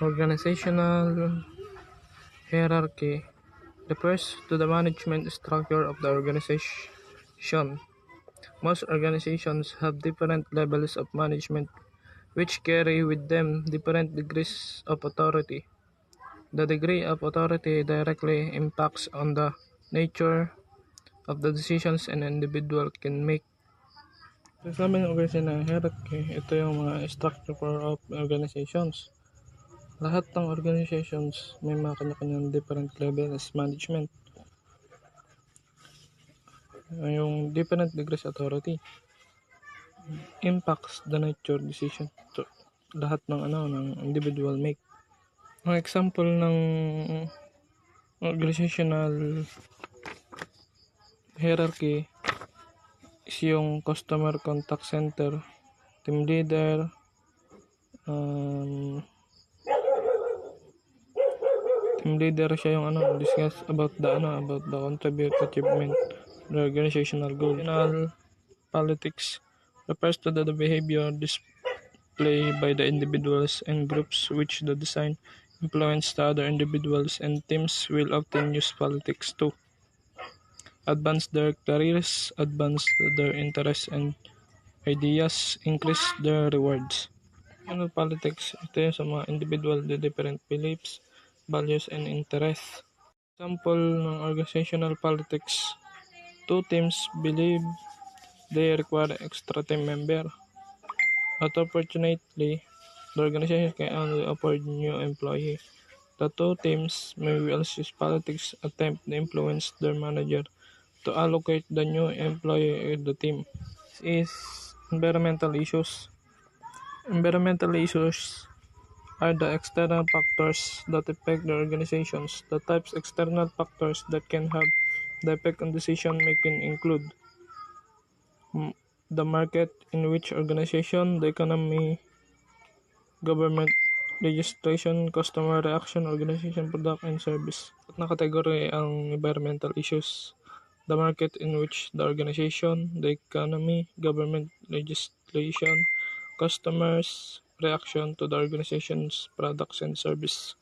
Organizational hierarchy refers to the management structure of the organization. Most organizations have different levels of management which carry with them different degrees of authority. The degree of authority directly impacts on the nature of the decisions an individual can make. So, sabi ng organizational hierarchy, ito yung mga structure of organizations. Lahat ng organizations may mga kanya-kanyang different levels management. Yung different degrees authority impacts the nature decision to lahat ng individual make. Ang example ng organizational hierarchy is yung customer contact center, team leader, siya yung discuss about the contribute achievement the organizational goal. Politics refers to the behavior displayed by the individuals and groups which the design influence the other individuals and teams will often use politics to advance their careers, advance their interests and ideas, increase their rewards. Politics, ito yung sa mga individual with different beliefs, values, and interests. Example ng organizational politics, two teams believe they require extra team member. Unfortunately, the organization can only afford new employee. The two teams may well use politics attempt to influence their manager to allocate the new employee in the team. This is environmental issues. Environmental issues are the external factors that affect the organizations. The types of external factors that can have the effect on decision making include the market in which organization, the economy, government legislation, customer reaction, organization product and service. At na kategory ang environmental issues. The market in which the organization, the economy, government legislation, customers reaction to the organization's products and service.